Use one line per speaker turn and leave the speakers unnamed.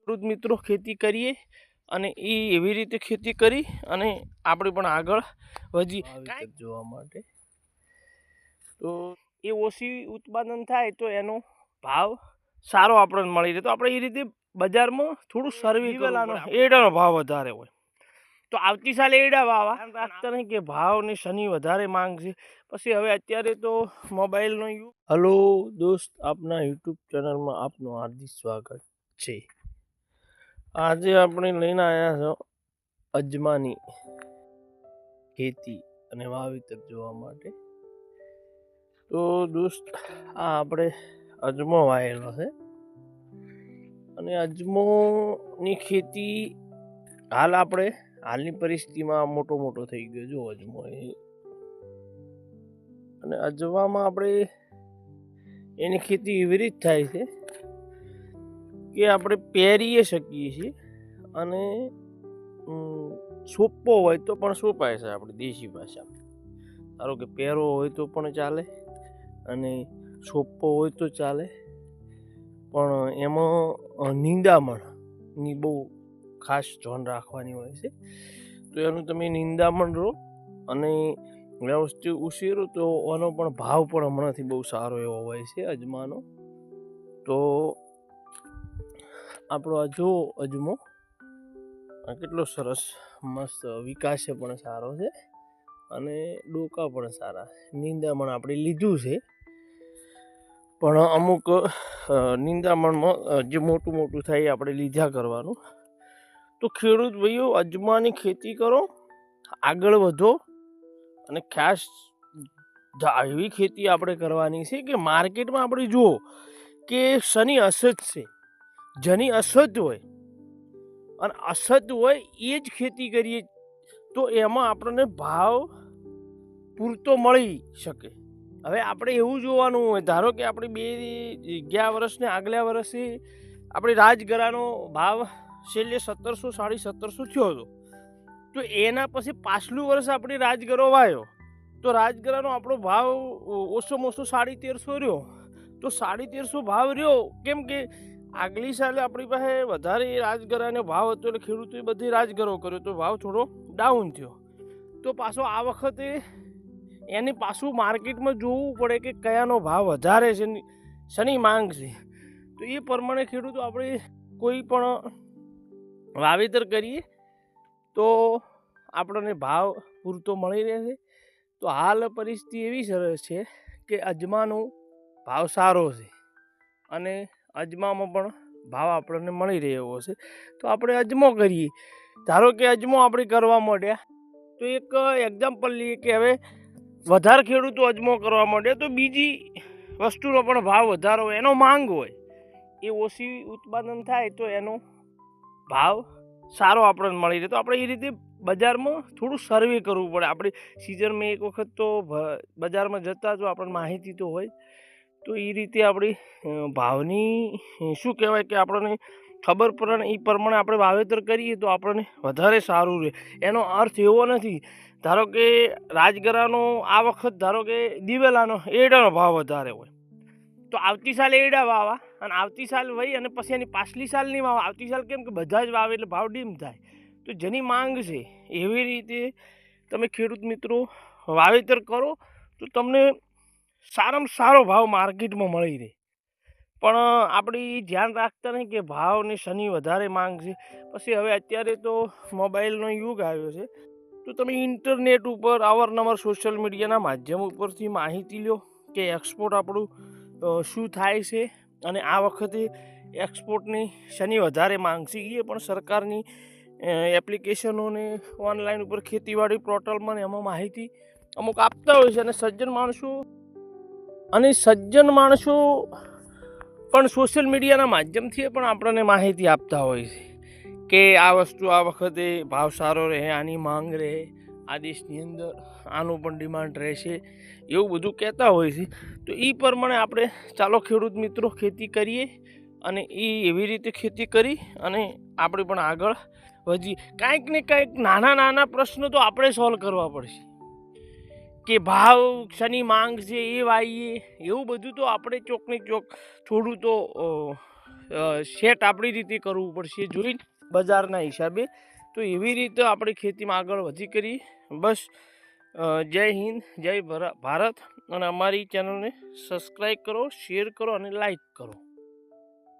ખેડૂત મિત્રો ખેતી કરીએ અને એ એવી રીતે ખેતી કરી અને આપણે પણ આગળ વધી જોવા માટે તો એ ઓછી ઉત્પાદન થાય તો એનો ભાવ સારો આપણને મળી રહે. તો આપણે એ રીતે બજારમાં થોડું સર્વે કરવાનો એડાનો ભાવ વધારે હોય તો આવતી સાલે એડા વાવા રાખતા નહીં કે ભાવની શનિ વધારે માંગ છે. પછી હવે અત્યારે તો મોબાઈલનો યુગ. હલો દોસ્ત, આપના યુટ્યુબ ચેનલમાં આપનું હાર્દિક સ્વાગત છે. આજે આપણે લઈને આવ્યા છો અજમાની ખેતી અને વાવેતર જોવા માટે. તો દોસ્ત, આ આપણે અજમો વાવેલો છે અને અજમોની ખેતી હાલની પરિસ્થિતિમાં મોટો થઈ ગયો જો અજમો. અને અજવામાં આપણે એની ખેતી એવી રીતે થાય છે કે આપણે પહેરીએ શકીએ છીએ અને સોંપવો હોય તો પણ સોંપાય છે. આપણે દેશી ભાષામાં ધારો કે પહેરો હોય તો પણ ચાલે અને સોંપવો હોય તો ચાલે, પણ એમાં નિંદામણની બહુ ખાસ ધ્યાન રાખવાની હોય છે. તો એનું તમે નિંદામણ રહો અને વ્યવસ્થિત ઉછેરો તો એનો પણ ભાવ પણ હમણાંથી બહુ સારો એવો હોય છે અજમાનો. તો આપણો અજમો કેટલો સરસ મસ્ત વિકાસે પણ સારો છે અને ડોકા પણ સારા. નિંદામણ આપણે લીધું છે પણ અમુક નિંદામણમાં જે મોટું થાય આપણે લીધા કરવાનું. તો ખેડૂત ભાઈઓ, અજમાની ખેતી કરો, આગળ વધો અને ખાસ એવી ખેતી આપણે કરવાની છે કે માર્કેટમાં આપણે જુઓ કે શનિ અસત છે, જેની અસત હોય અને અસત હોય એ જ ખેતી કરીએ તો એમાં આપણને ભાવ પૂરતો મળી શકે. હવે આપણે એવું જોવાનું હોય, ધારો કે આપણે 2011 આગલા વર્ષે આપણે રાજગરાનો ભાવ છેલ્લે 1700 1750 થયો હતો. તો એના પછી પાછલું વર્ષ આપણે રાજગરો વાયો તો રાજગરાનો આપણો ભાવ ઓછોમાં ઓછો 1350 રહ્યો. તો 1350 ભાવ રહ્યો કેમ કે આગલી સાલે આપણી પાસે વધારે રાજગરાનો ભાવ હતો એટલે ખેડૂતોએ બધી રાજગરો કર્યો તો ભાવ થોડો ડાઉન થયો. તો પાછો આ વખતે એને પાછું માર્કેટમાં જોવું પડે કે કયાનો ભાવ વધારે છે, શની માંગ છે. તો એ પ્રમાણે ખેડૂતો આપણે કોઈ પણ વાવેતર કરીએ તો આપણને ભાવ પૂરતો મળી રહેશે. તો હાલ પરિસ્થિતિ એવી સરસ છે કે અજમાનો ભાવ સારો છે અને અજમામાં પણ ભાવ આપણને મળી રહ્યો છે. તો આપણે અજમો કરીએ. ધારો કે અજમો આપણે કરવા માંડ્યા તો એક એક્ઝામ્પલ લઈએ કે હવે વધારે ખેડૂતો અજમો કરવા માંડ્યા તો બીજી વસ્તુનો પણ ભાવ વધારો હોય, એનો માંગ હોય. એ ઓછી ઉત્પાદન થાય તો એનો ભાવ સારો આપણને મળી રહે. તો આપણે એ રીતે બજારમાં થોડું સર્વે કરવું પડે. આપણે સિઝનમાં એક વખત તો બજારમાં જતા તો આપણને માહિતી તો હોય. તો એ રીતે આપણી ભાવની શું કહેવાય કે આપણને ખબર પડે એ પ્રમાણે આપણે વાવેતર કરીએ તો આપણને વધારે સારું રહે. એનો અર્થ એવો નથી ધારો કે રાજગરાનો આ વખત ધારો કે દિવેલાનો એડાનો ભાવ વધારે હોય તો આવતી સાલે એડા વાવા અને આવતી સાલ વહી અને પછી એની પાછલી સાલ નહીં વાવા. આવતી સાલ કેમ કે બધા જ વાવે એટલે ભાવ ડીમ થાય. તો જેની માંગ છે એવી રીતે તમે ખેડૂત મિત્રો વાવેતર કરો તો તમને સારામાં સારો ભાવ માર્કેટમાં મળી રહે. પણ આપણે ધ્યાન રાખતા નહીં કે ભાવની શનિ વધારે માંગ છે. પછી હવે અત્યારે તો મોબાઈલનો યુગ આવ્યો છે તો તમે ઇન્ટરનેટ ઉપર અવારનવાર સોશિયલ મીડિયાના માધ્યમ ઉપરથી માહિતી લો કે એક્સપોર્ટ આપણું શું થાય છે અને આ વખતે એક્સપોર્ટની શનિ વધારે માંગ છે. એ પણ સરકારની એપ્લિકેશનોને ઓનલાઈન ઉપર ખેતીવાડી પોર્ટલમાં એમાં માહિતી અમુક આપતા હોય છે. અને સજ્જન માણસો પણ સોશિયલ મીડિયાના માધ્યમથી પણ આપણને માહિતી આપતા હોય છે કે આ વસ્તુ આ વખતે ભાવ સારો રહે, આની માંગ રહે, આ દેશની અંદર આનું પણ ડિમાન્ડ રહેશે, એવું બધું કહેતા હોય છે. તો એ પ્રમાણે આપણે ચાલો ખેડૂત મિત્રો ખેતી કરીએ અને એવી રીતે ખેતી કરી અને આપણે પણ આગળ વધી. કાંઈક ને કાંઈક નાના પ્રશ્નો તો આપણે સોલ્વ કરવા પડશે કે ભાવ શની માંગ છે એ વાવીએ, એવું બધું તો આપણે ચોકને ચોક થોડું તો સેટ આપણી રીતે કરવું પડશે જોઈને બજારના હિસાબે. તો એવી રીતે આપણે ખેતીમાં આગળ વધી કરી. બસ જય હિન્દ, જય ભારત. અને અમારી ચેનલને સબસ્ક્રાઈબ કરો, શેર કરો અને લાઈક કરો.